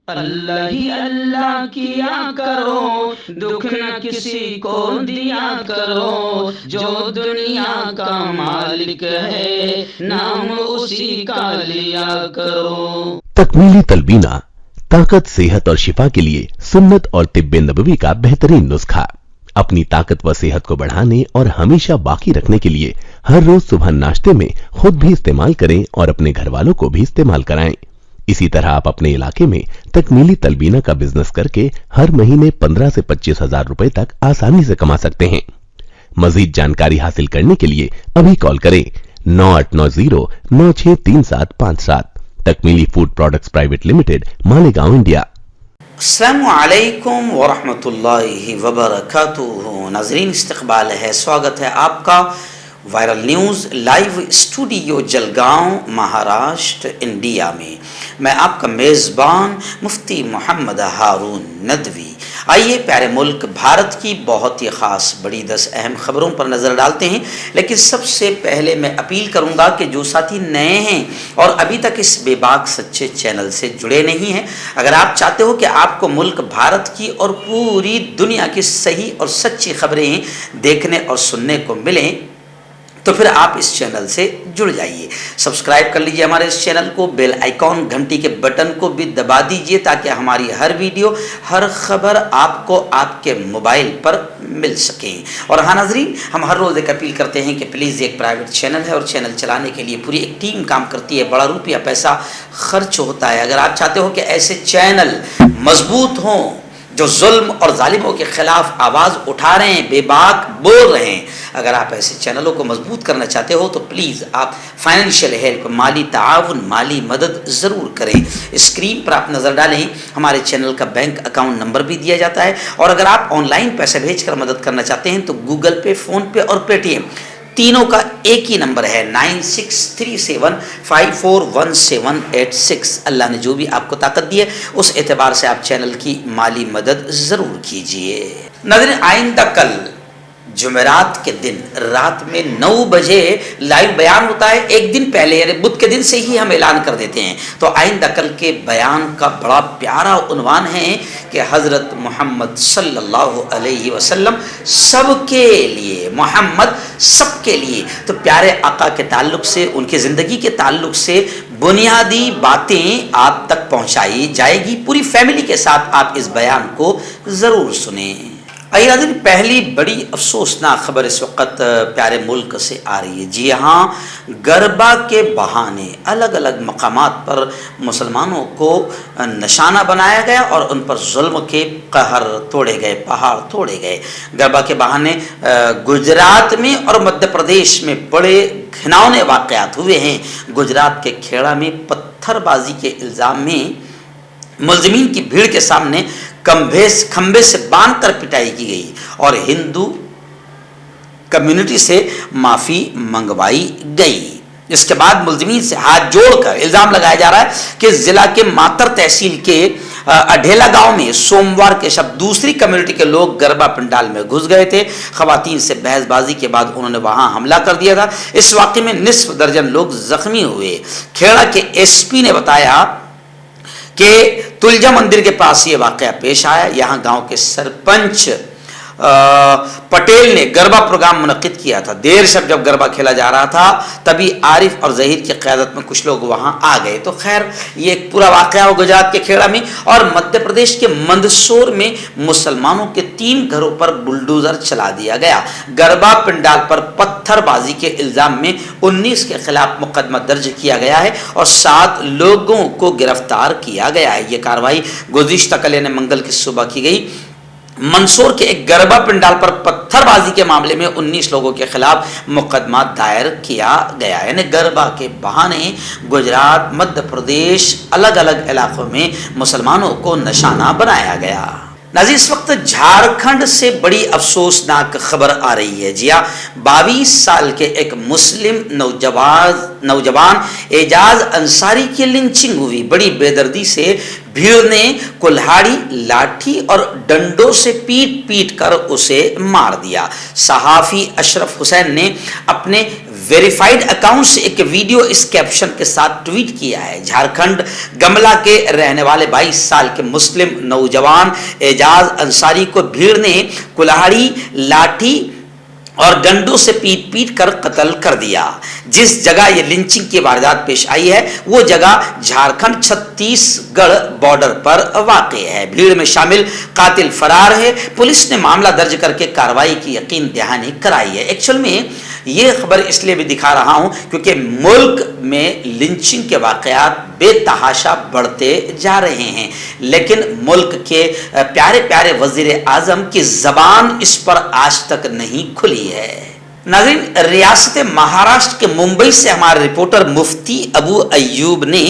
اللہ ہی اللہ کیا کرو، دکھ نہ کسی کو دیا کرو، جو دنیا کا مالک ہے نام اسی کا لیا کرو۔ تکمیلی تلبینہ طاقت، صحت اور شفا کے لیے سنت اور طب نبوی کا بہترین نسخہ۔ اپنی طاقت و صحت کو بڑھانے اور ہمیشہ باقی رکھنے کے لیے ہر روز صبح ناشتے میں خود بھی استعمال کریں اور اپنے گھر والوں کو بھی استعمال کرائیں۔ اسی طرح آپ اپنے علاقے میں تکمیلی تلبینہ کا بزنس کر کے ہر مہینے 15 سے 25 ہزار روپے تک آسانی سے کما سکتے ہیں۔ مزید جانکاری حاصل کرنے کے لیے ابھی کال کریں 9890963757۔ Takmeeli food products private limited, Malegaon, India. السلام علیکم ورحمۃ اللہ وبرکاتہ۔ ناظرین، استقبال ہے، سواگت ہے آپ کا viral news live studio Jalgaon, Maharashtra, India میں۔ میں آپ کا میزبان مفتی محمد ہارون ندوی۔ آئیے پیارے ملک بھارت کی بہت ہی خاص بڑی 10 اہم خبروں پر نظر ڈالتے ہیں، لیکن سب سے پہلے میں اپیل کروں گا کہ جو ساتھی نئے ہیں اور ابھی تک اس بے باک سچے چینل سے جڑے نہیں ہیں، اگر آپ چاہتے ہو کہ آپ کو ملک بھارت کی اور پوری دنیا کی صحیح اور سچی خبریں دیکھنے اور سننے کو ملیں تو پھر آپ اس چینل سے جڑ جائیے۔ سبسکرائب کر لیجئے ہمارے اس چینل کو، بیل آئیکن گھنٹی کے بٹن کو بھی دبا دیجئے تاکہ ہماری ہر ویڈیو، ہر خبر آپ کو آپ کے موبائل پر مل سکیں۔ اور ہاں ناظرین، ہم ہر روز ایک اپیل کرتے ہیں کہ پلیز، ایک پرائیویٹ چینل ہے اور چینل چلانے کے لیے پوری ایک ٹیم کام کرتی ہے، بڑا روپیہ پیسہ خرچ ہوتا ہے۔ اگر آپ چاہتے ہو کہ ایسے چینل مضبوط ہوں جو ظلم اور ظالموں کے خلاف آواز اٹھا رہے ہیں، بے باک بول رہے ہیں، اگر آپ ایسے چینلوں کو مضبوط کرنا چاہتے ہو تو پلیز آپ فائنینشیل ہیلپ، مالی تعاون، مالی مدد ضرور کریں۔ اسکرین پر آپ نظر ڈالیں، ہمارے چینل کا بینک اکاؤنٹ نمبر بھی دیا جاتا ہے، اور اگر آپ آن لائن پیسے بھیج کر مدد کرنا چاہتے ہیں تو گوگل پے، فون پے اور پے ٹی ایم تینوں کا ایک ہی نمبر ہے 9637541786۔ اللہ نے جو بھی آپ کو طاقت دی ہے اس اعتبار سے آپ چینل کی مالی مدد ضرور کیجئے۔ ناظرین، آئندہ کل جمعرات کے دن رات میں 9 بجے لائیو بیان ہوتا ہے۔ ایک دن پہلے یعنی بدھ کے دن سے ہی ہم اعلان کر دیتے ہیں، تو آئندہ کل کے بیان کا بڑا پیارا عنوان ہے کہ حضرت محمد صلی اللہ علیہ وسلم سب کے لیے، محمد سب کے لیے۔ تو پیارے آقا کے تعلق سے، ان کی زندگی کے تعلق سے بنیادی باتیں آپ تک پہنچائی جائے گی۔ پوری فیملی کے ساتھ آپ اس بیان کو ضرور سنیں۔ پہلی بڑی افسوسناک خبر اس وقت پیارے ملک سے آ رہی ہے۔ جی ہاں، گربا کے بہانے الگ الگ مقامات پر مسلمانوں کو نشانہ بنایا گیا اور ان پر ظلم کے قہر توڑے گئے، پہاڑ توڑے گئے۔ گربا کے بہانے گجرات میں اور مدھیہ پردیش میں بڑے گھناؤنے واقعات ہوئے ہیں۔ گجرات کے کھیڑا میں پتھر بازی کے الزام میں ملزمین کی بھیڑ کے سامنے کھمبے سے باندھ کر پٹائی کی گئی اور ہندو کمیونٹی سے معافی منگوائی گئی۔ اس کے بعد ملزمین سے ہاتھ جوڑ کر الزام لگایا جا رہا ہے کہ ضلع کے ماتر تحصیل کے اڈھیلا گاؤں میں سوموار کے شب دوسری کمیونٹی کے لوگ گربا پنڈال میں گھس گئے تھے۔ خواتین سے بحث بازی کے بعد انہوں نے وہاں حملہ کر دیا تھا۔ اس واقعے میں نصف درجن لوگ زخمی ہوئے۔ کھیڑا کے ایس پی نے بتایا کہ تلجا مندر کے پاس یہ واقعہ پیش آیا۔ یہاں گاؤں کے سرپنچ پٹیل نے گربا پروگرام منعقد کیا تھا۔ دیر شب جب گربا کھیلا جا رہا تھا تبھی عارف اور ظہیر کی قیادت میں کچھ لوگ وہاں آ گئے۔ تو خیر، یہ ایک پورا واقعہ ہو گجرات کے کھیڑا میں۔ اور مدھیہ پردیش کے مندسور میں مسلمانوں کے 3 گھروں پر بلڈوزر چلا دیا گیا۔ گربا پنڈال پر پتھر بازی کے الزام میں 19 کے خلاف مقدمہ درج کیا گیا ہے اور 7 لوگوں کو گرفتار کیا گیا ہے۔ یہ کارروائی گزشتہ کل یعنی منگل کی صبح کی گئی۔ منصور کے ایک گربا پنڈال پر پتھر بازی کے معاملے میں 19 لوگوں کے خلاف مقدمہ دائر کیا گیا ہے۔ یعنی گربا کے بہانے گجرات، مدھیہ پردیش، الگ الگ علاقوں میں مسلمانوں کو نشانہ بنایا گیا۔ ناظرین، اس وقت جھارکھنڈ سے بڑی افسوسناک خبر آ رہی ہے۔ جی ہاں، 22 سال کے ایک مسلم نوجوان اعجاز انصاری کی لنچنگ ہوئی۔ بڑی بے دردی سے بھیڑ نے کلہاڑی، لاٹھی اور ڈنڈوں سے پیٹ کر اسے مار دیا۔ صحافی اشرف حسین نے اپنے वेरीफाइड अकाउंट से एक वीडियो इस कैप्शन के साथ ट्वीट किया है। झारखंड गमला के रहने वाले 22 साल के मुस्लिम नौजवान एजाज अंसारी को भीड़ ने कुल्हाड़ी, लाठी और डंडों से पीट पीट कर कत्ल कर दिया। जिस जगह ये लिंचिंग की वारदात पेश आई है वो जगह झारखंड छत्तीसगढ़ बॉर्डर पर वाक़ है। भीड़ में शामिल कातिल फरार है। पुलिस ने मामला दर्ज करके कार्रवाई की यकीन दहानी कराई है। एक्चुअल में ये खबर इसलिए भी दिखा रहा हूं क्योंकि मुल्क में लिंचिंग के वाकयात बेतहाशा बढ़ते जा रहे हैं, लेकिन मुल्क के प्यारे प्यारे वजीर आजम की जबान इस पर आज तक नहीं खुली है। नाज़रीन, रियासत महाराष्ट्र के मुंबई से हमारे रिपोर्टर मुफ्ती अबू अय्यूब ने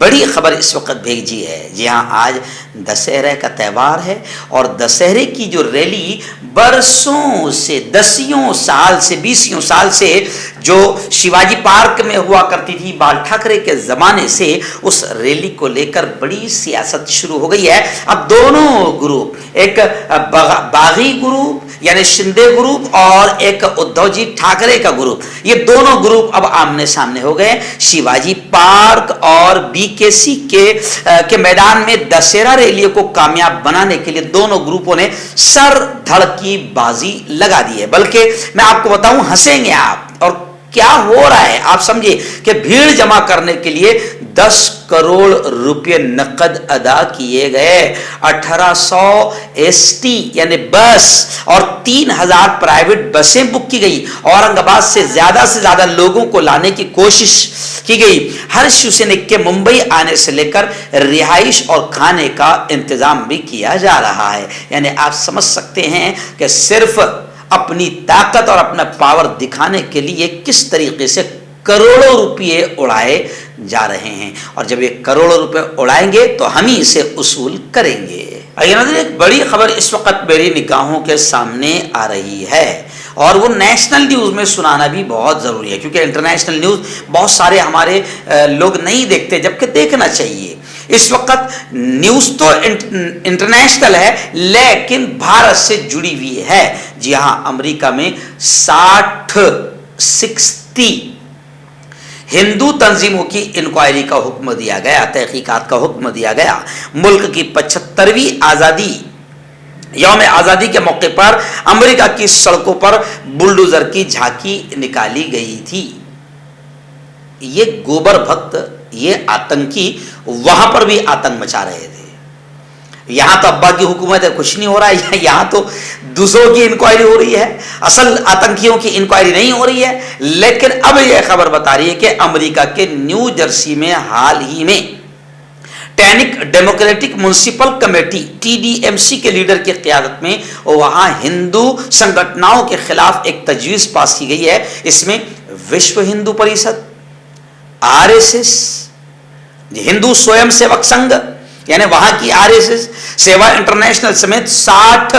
बड़ी खबर इस वक्त भेजी है। जी हाँ, आज दशहरे का त्यौहार है और दशहरे की जो रैली बरसों से, दसियों साल से, 20 साल से जो शिवाजी पार्क में हुआ करती थी बाल ठाकरे के ज़माने से, उस रैली को लेकर बड़ी सियासत शुरू हो गई है। अब दोनों ग्रुप, एक बागी ग्रुप यानी शिंदे ग्रुप और एक उद्धव जी ठाकरे का ग्रुप, ये दोनों ग्रुप अब आमने सामने हो गए। शिवाजी पार्क और बीकेसी के मैदान में दशहरा रैली को कामयाब बनाने के लिए दोनों ग्रुपों ने सर धड़ की बाजी लगा दी है। बल्कि मैं आपको बताऊं, हंसेंगे आप। और क्या हो रहा है आप समझिए कि भीड़ जमा करने के लिए 10 करोड़ रुपए नकद अदा किए गए। 1800 एसटी यानी बस और 3000 प्राइवेट बसें बुक की गई। औरंगाबाद से ज्यादा लोगों को लाने की कोशिश की गई। हर शिवसैनिक के मुंबई आने से लेकर रिहाइश और खाने का इंतजाम भी किया जा रहा है। यानी आप समझ सकते हैं कि सिर्फ अपनी ताकत और अपना पावर दिखाने के लिए किस तरीके से करोड़ों रुपये उड़ाए जा रहे हैं। और जब ये करोड़ों रुपए उड़ाएंगे तो हम ही इसे उसूल करेंगे। एक बड़ी खबर इस वक्त मेरी निगाहों के सामने आ रही है और वो नेशनल न्यूज में सुनाना भी बहुत जरूरी है, क्योंकि इंटरनेशनल न्यूज बहुत सारे हमारे लोग नहीं देखते, जबकि देखना चाहिए। इस वक्त न्यूज तो इंटरनेशनल है लेकिन भारत से जुड़ी हुई है। जी हां, अमेरिका में 60 हिंदू तंजीमों की इंक्वायरी का हुक्म दिया गया, तहकीकात का हुक्म दिया गया। मुल्क की 75वीं आजादी, यौम आजादी के मौके पर अमेरिका की सड़कों पर बुलडोजर की झांकी निकाली गई थी। ये गोबर भक्त, ये आतंकी वहां पर भी आतंक मचा रहे थे। यहां तो अब्बा की हुकूमत है, कुछ नहीं हो रहा है। यहां तो दूसरों की इंक्वायरी हो रही है, असल आतंकियों की इंक्वायरी नहीं हो रही है। लेकिन अब यह खबर बता रही है कि अमेरिका के न्यू जर्सी में हाल ही में tannic democratic municipal committee TDMC के लीडर की क़यादत में वहां हिंदू संगठनों के खिलाफ एक तजवीज़ पास की गई है। इसमें विश्व हिंदू परिषद, RSS, हिंदू स्वयं सेवक संघ यानी वहां की RSS, सेवा इंटरनेशनल समेत 60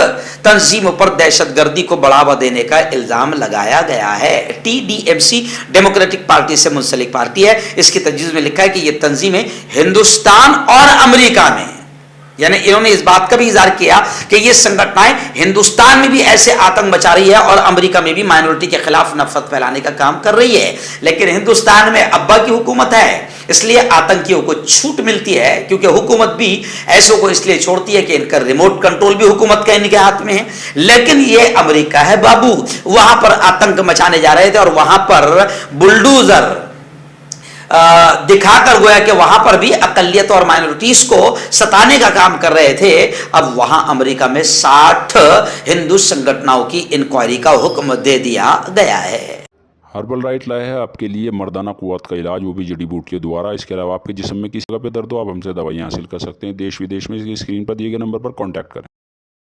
तंजीमों पर दहशतगर्दी को बढ़ावा देने का इल्जाम लगाया गया है। TDMC डेमोक्रेटिक पार्टी से मुंसलिक पार्टी है। इसकी तजवीज़ में लिखा है कि ये तंजीमें हिंदुस्तान और अमेरिका में, यानी इन्होंने इस बात का भी इज़हार किया कि ये संगठनाएं हिंदुस्तान में भी ऐसे आतंक मचा रही है और अमेरिका में भी माइनॉरिटी के खिलाफ नफरत फैलाने का काम कर रही है। लेकिन हिंदुस्तान में अब्बा की हुकूमत है, इसलिए आतंकियों को छूट मिलती है, क्योंकि हुकूमत भी ऐसों को इसलिए छोड़ती है कि इनका रिमोट कंट्रोल भी हुकूमत का इनके हाथ में है। लेकिन ये अमेरिका है बाबू, वहां पर आतंक मचाने जा रहे थे और वहां पर बुलडोजर दिखाकर गोया कि वहां पर भी अकलियत और माइनॉरिटीज को सताने का काम कर रहे थे। अब वहां अमेरिका में 60 हिंदू संगठनों की इंक्वायरी का हुक्म दे दिया गया है। हर्बल राइट लाया है आपके लिए मर्दाना कुव्वत का इलाज, वो भी जड़ी बूटियों द्वारा। इसके अलावा आपके जिस्म में किसी जगह पे दर्द हो, आप हमसे दवाइयाँ हासिल कर सकते हैं। देश विदेश में इसकी स्क्रीन पर दिए गए नंबर पर कॉन्टैक्ट करें।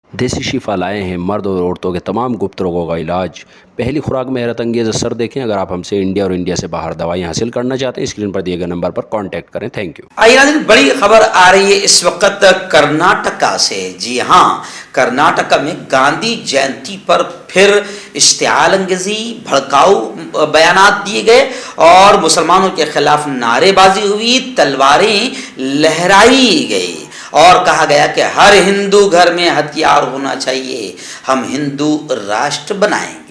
देसी शिफा लाए हैं मर्द और औरतों के तमाम गुप्त रोगों का इलाज। पहली खुराक में हैरत अंगेज़ असर देखें। अगर आप हमसे इंडिया और इंडिया से बाहर दवाइयाँ हासिल करना चाहते हैं, स्क्रीन पर दिए गए नंबर पर कांटेक्ट करें। Thank you. आइए नाज़रीन, बड़ी खबर आ रही है इस वक्त कर्नाटका से। जी हाँ, कर्नाटका में गांधी जयंती पर फिर इश्तिआल अंगेज़ी, भड़काऊ बयानात दिए गए और मुसलमानों के खिलाफ नारेबाजी हुई, तलवारें लहराई गई और कहा गया कि हर हिंदू घर में हथियार होना चाहिए, हम हिंदू राष्ट्र बनाएंगे।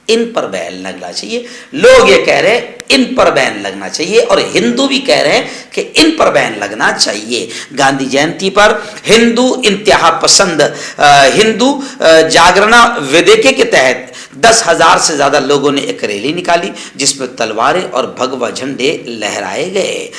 ان پر بین لگنا چاہیے. لوگ یہ کہہ رہے ان پر بین لگنا چاہیے اور ہندو بھی کہہ رہے ہیں کہ ان پر بین لگنا چاہیے. گاندھی جینتی پر ہندو انتہا پسند ہندو جاگرنا ویدیکے کے تحت 10,000 سے زیادہ لوگوں نے ایک ریلی نکالی جس میں تلواریں اور بھگوا جھنڈے لہرائے گئے,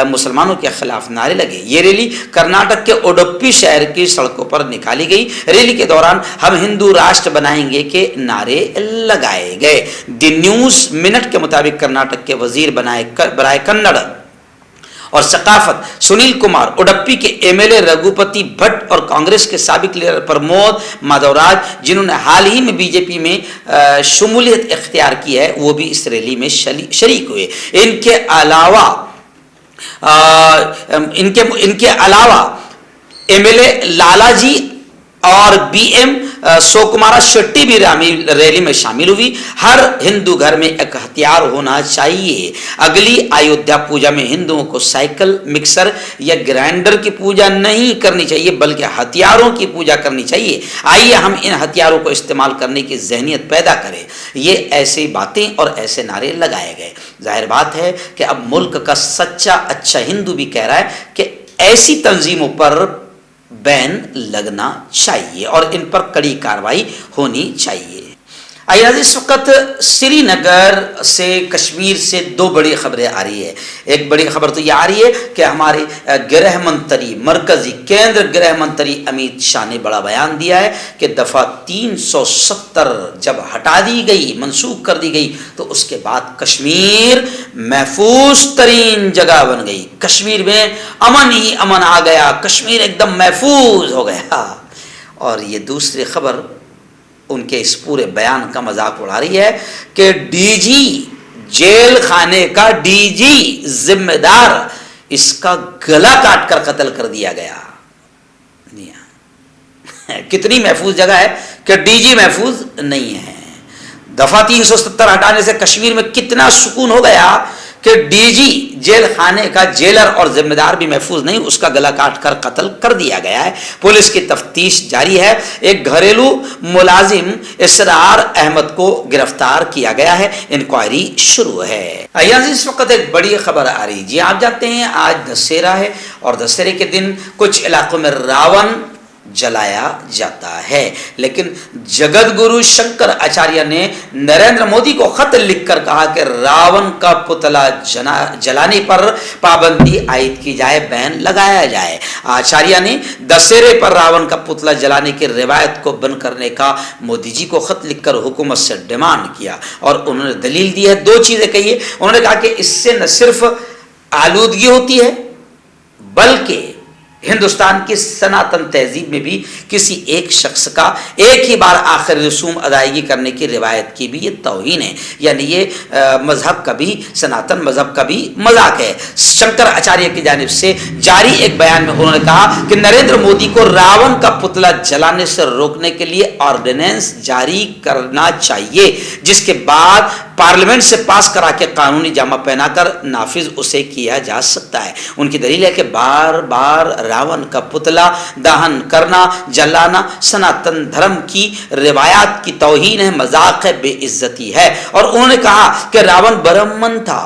مسلمانوں کے خلاف نعرے لگے. یہ ریلی کرناٹک کے اوڈپی شہر کی سڑکوں پر نکالی گئی. ریلی کے دوران ہم ہندو راشٹر بنائیں گے کے نعرے لگائے گئے. دی نیوز منٹ کے مطابق کرناٹک کے وزیر برائے کنڑ اور ثقافت سنیل کمار, اوڈپی کے ایم ایل اے رگھوپتی بھٹ اور کانگریس کے سابق لیڈر پرمود مادوراج جنہوں نے حال ہی میں بی جے پی میں شمولیت اختیار کی ہے, وہ بھی اس ریلی میں شریک ہوئے. ان کے علاوہ ایم ایل اے لالا جی اور بی ایم سوکمارا شیٹی بھی ریلی میں شامل ہوئی. ہر ہندو گھر میں ایک ہتھیار ہونا چاہیے. اگلی ایودھیا پوجا میں ہندوؤں کو سائیکل, مکسر یا گرائنڈر کی پوجا نہیں کرنی چاہیے بلکہ ہتھیاروں کی پوجا کرنی چاہیے. آئیے ہم ان ہتھیاروں کو استعمال کرنے کی ذہنیت پیدا کریں. یہ ایسی باتیں اور ایسے نعرے لگائے گئے. ظاہر بات ہے کہ اب ملک کا سچا اچھا ہندو بھی کہہ رہا ہے کہ ایسی تنظیموں پر بین لگنا چاہیے اور ان پر کڑی کارروائی ہونی چاہیے. آئیے اس وقت سری نگر سے کشمیر سے دو بڑی خبریں آ رہی ہے. ایک بڑی خبر تو یہ آ رہی ہے کہ ہمارے گرہ منتری مرکزی کیندر گرہ منتری امیت شاہ نے بڑا بیان دیا ہے کہ دفعہ 370 جب ہٹا دی گئی, منسوخ کر دی گئی تو اس کے بعد کشمیر محفوظ ترین جگہ بن گئی. کشمیر میں امن ہی امن آ گیا, کشمیر ایک دم محفوظ ہو گیا. اور یہ دوسری خبر ان کے اس پورے بیان کا مذاق اڑا رہی ہے کہ ڈی جی جیل خانے کا ڈی جی ذمہ دار, اس کا گلا کاٹ کر قتل کر دیا گیا. کتنی محفوظ جگہ ہے کہ ڈی جی محفوظ نہیں ہے. دفعہ 370 ہٹانے سے کشمیر میں کتنا سکون ہو گیا کہ ڈی جی جیل خانے کا جیلر اور ذمہ دار بھی محفوظ نہیں, اس کا گلا کاٹ کر قتل کر دیا گیا ہے. پولیس کی تفتیش جاری ہے. ایک گھریلو ملازم اسرار احمد کو گرفتار کیا گیا ہے. انکوائری شروع ہے. اس وقت ایک بڑی خبر آ رہی. جی آپ جانتے ہیں آج دسہرہ ہے اور دسہرے کے دن کچھ علاقوں میں راون جلایا جاتا ہے, لیکن جگت گرو شنکر آچاریہ نے نریندر مودی کو خط لکھ کر کہا کہ راون کا پتلا جلانے پر پابندی عائد کی جائے, بین لگایا جائے. آچاریہ نے دسہرے پر راون کا پتلا جلانے کی روایت کو بند کرنے کا مودی جی کو خط لکھ کر حکومت سے ڈیمانڈ کیا اور انہوں نے دلیل دی ہے. دو چیزیں کہی ہے. انہوں نے کہا کہ اس سے نہ صرف آلودگی ہوتی ہے بلکہ ہندوستان کی سناتن تہذیب میں بھی کسی ایک شخص کا ایک ہی بار آخر رسوم ادائیگی کرنے کی روایت کی بھی یہ توہین ہے. یعنی یہ مذہب کا بھی, سناتن مذہب کا بھی مذاق ہے. شنکر آچاریہ کی جانب سے جاری ایک بیان میں انہوں نے کہا کہ نریندر مودی کو راون کا پتلا جلانے سے روکنے کے لیے آرڈیننس جاری کرنا چاہیے, جس کے بعد پارلیمنٹ سے پاس کرا کے قانونی جامہ پہنا کر نافذ اسے کیا جا سکتا ہے. ان کی دلیل ہے کہ بار بار راون کا پتلا دہن کرنا, جلانا سناتن دھرم کی روایات کی توہین ہے, مذاق ہے, بے عزتی ہے. اور انہوں نے کہا کہ راون برہمن تھا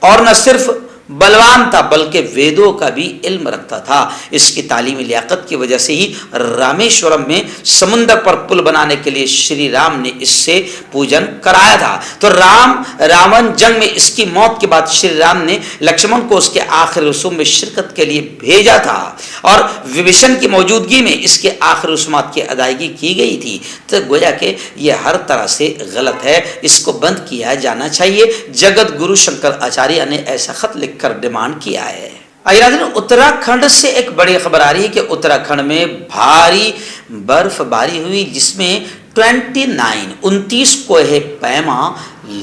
اور نہ صرف بلوان تھا بلکہ ویدوں کا بھی علم رکھتا تھا. اس کی تعلیمی لیاقت کی وجہ سے ہی رامیشورم میں سمندر پر پل بنانے کے لیے شری رام نے اس سے پوجن کرایا تھا. تو رامن جنگ میں اس کی موت کے بعد شری رام نے لکشمن کو اس کے آخر رسوم میں شرکت کے لیے بھیجا تھا اور وبھیشن کی موجودگی میں اس کے آخر رسومات کی ادائیگی کی گئی تھی. تو گویا کہ یہ ہر طرح سے غلط ہے, اس کو بند کیا جانا چاہیے. جگت گرو شنکر آچاریہ نے ایسا خط لکھ کر ڈیمانڈ کیا ہے. اتراکھنڈ سے ایک بڑی خبر آ رہی ہے کہ اتراکھنڈ میں بھاری برف باری ہوئی جس میں 29 کوہ پیما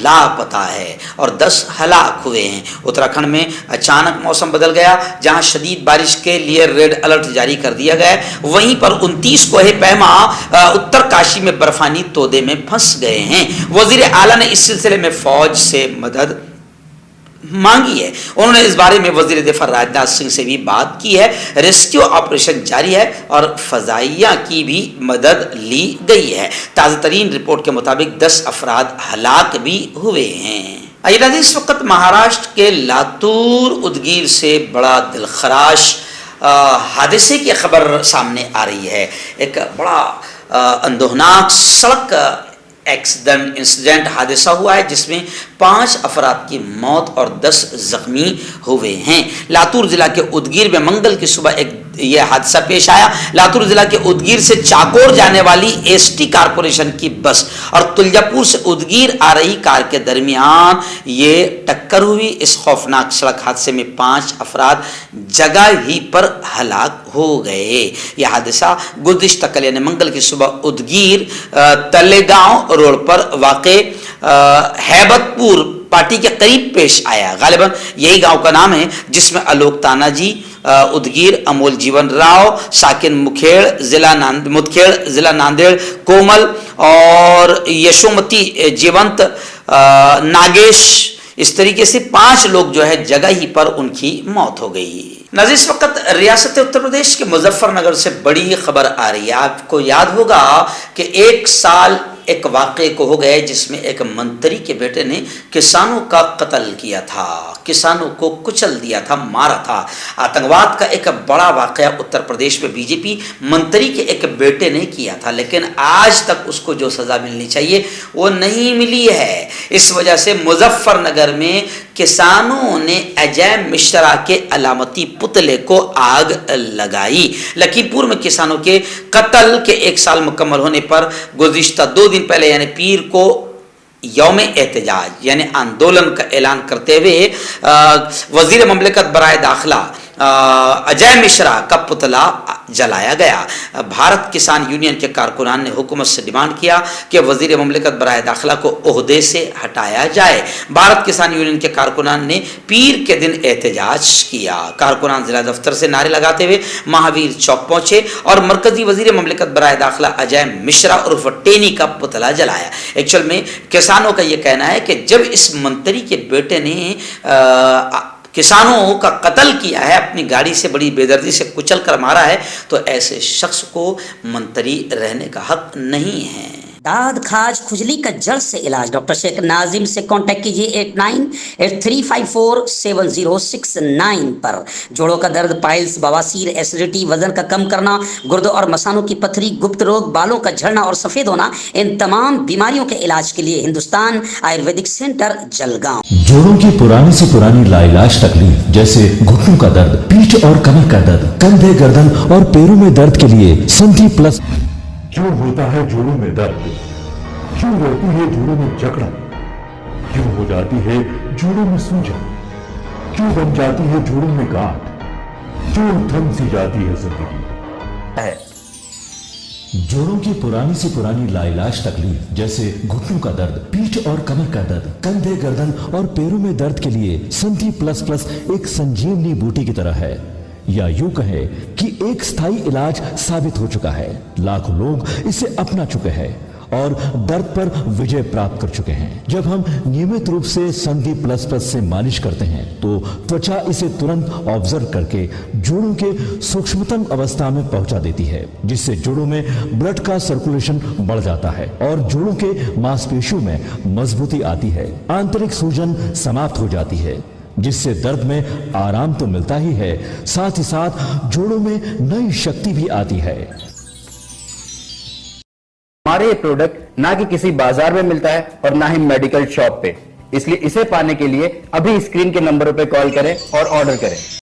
لاپتہ ہے اور 10 ہلاک ہوئے ہیں. اتراکھنڈ میں اچانک موسم بدل گیا, جہاں شدید بارش کے لیے ریڈ الرٹ جاری کر دیا گیا. وہیں پر 29 کوہ پیما اتر کاشی میں برفانی تودے میں پھنس گئے ہیں. وزیر اعلیٰ نے اس سلسلے میں فوج سے مدد मांगी है। उन्होंने इस बारे में वजीर दिफा राजनाथ सिंह से भी बात की है। रेस्क्यू ऑपरेशन जारी है और फजाइया की भी मदद ली गई है। ताज़ा तरीन रिपोर्ट के मुताबिक 10 अफराद हलाक भी हुए हैं। इस वक्त महाराष्ट्र के लातूर उदगीर से बड़ा दिलखराश हादसे की खबर सामने आ रही है। एक बड़ा अंदोहनाक सड़क इंसिडेंट हादसा हुआ है जिसमें 5 अफराद की मौत और 10 जख्मी हुए हैं। लातूर जिला के उदगीर में मंगल की सुबह एक यह हादसा पेश आया। लातूर जिला के उदगीर से चाकोर जाने वाली एसटी कारपोरेशन की बस और तुलजापुर से उदगीर आ रही कार के दरमियान ये टक्कर हुई। इस खौफनाक सड़क हादसे में 5 अफराद जगह ही पर हलाक हो गए। यह हादसा गुज़िश्ता कल यानी मंगल की सुबह उदगीर तलेगांव रोड पर वाक़े हैबतपुर पार्टी के करीब पेश आया। गालिबन यही गांव का नाम है जिसमें आलोक तानाजी उदगीर, अमोल जीवन राव, साकिन मुखेड़ जिला नांदेड़, कोमल और यशोमती जीवंत नागेश, इस तरीके से 5 लोग जो है जगह ही पर उनकी मौत हो गई। नाज़रीन, इस वक्त रियासत उत्तर प्रदेश के मुजफ्फरनगर से बड़ी खबर आ रही है। आपको याद होगा कि 1 साल एक वाक़े को हो गए जिसमें एक मंत्री के बेटे ने किसानों का कत्ल किया था, किसानों को कुचल दिया था, मारा था। आतंकवाद का एक बड़ा वाक़या उत्तर प्रदेश में बीजेपी मंत्री के एक बेटे ने किया था, लेकिन आज तक उसको जो सज़ा मिलनी चाहिए वो नहीं मिली है। इस वजह से मुजफ्फरनगर में किसानों ने अजय मिश्रा के अलामती पुतले को आग लगाई। लखीमपुर में किसानों के कत्ल के 1 साल मुकम्मल होने पर गुज़िश्ता 2 दिन पहले यानी पीर को यौम एहतजाज यानी आंदोलन का ऐलान करते हुए वजीर ममलिकत बराए दाखिला अजय मिश्रा का पुतला जलाया गया। भारत किसान यूनियन के कारकुनान ने हुकूमत से डिमांड किया कि वजीर ममलिकत बराए दाखिला को ओहदे से हटाया जाए। भारत किसान यूनियन के कारकुनान ने पीर के दिन एहतजाज किया। कारकुनान जिला दफ्तर से नारे लगाते हुए महावीर चौक पहुंचे और मरकजी वजीर ममलिकत बराए दाखिला अजय मिश्रा उर्फ टेनी का पुतला जलाया। एक्चुअल में किसानों का यह कहना है कि जब इस मंत्री के बेटे ने किसानों का कत्ल किया है, अपनी गाड़ी से बड़ी बेदर्दी से कुचल कर मारा है, तो ऐसे शख्स को मंत्री रहने का हक नहीं है। दाद खाज खुजली का जड़ से इलाज डॉक्टर शेख नाजिम से कांटेक्ट कीजिए 8983547069 पर। जोड़ों का दर्द, पाइल्स, बवासीर, एसिडिटी, वजन का कम करना, गुर्दों और मसानों की पथरी, गुप्त रोग, बालों का झड़ना और सफेद होना, इन तमाम बीमारियों के इलाज के लिए हिंदुस्तान आयुर्वेदिक सेंटर जलगांव। जोड़ों की पुरानी से पुरानी लाइलाज तकलीफ जैसे घुटनों का दर्द, पीठ और कमर का दर्द, कंधे, गर्दन और पैरों में दर्द के लिए संधि प्लस। क्यों होता है जोड़ों में दर्द? क्यों रहती है जोड़ों में जकड़न? क्यों हो जाती है जोड़ों में सूजन? क्यों बन जाती है जोड़ों में गांठ? क्यों थम सी जाती है जिंदगी? जोड़ों की पुरानी से पुरानी लाइलाज तकलीफ जैसे घुटनों का दर्द, पीठ और कमर का दर्द, कंधे, गर्दन और पैरों में दर्द के लिए संधि प्लस प्लस एक संजीवनी बूटी की तरह है, या यूं कहे कि एक स्थायी इलाज साबित हो चुका है। लाखों लोग इसे अपना चुके हैं और दर्द पर विजय प्राप्त कर चुके हैं। जब हम नियमित रूप से संधि प्लस प्लस से मालिश करते हैं तो त्वचा इसे तुरंत ऑब्जर्व करके जोड़ों के सूक्ष्मतम अवस्था में पहुंचा देती है, जिससे जोड़ों में ब्लड का सर्कुलेशन बढ़ जाता है और जोड़ों के मांसपेशियों में मजबूती आती है। आंतरिक सूजन समाप्त हो जाती है, जिससे दर्द में आराम तो मिलता ही है, साथ ही साथ जोड़ों में नई शक्ति भी आती है। हमारे ये प्रोडक्ट ना कि किसी बाजार में मिलता है और ना ही मेडिकल शॉप पे, इसलिए इसे पाने के लिए अभी स्क्रीन के नंबरों पे कॉल करें और ऑर्डर करें।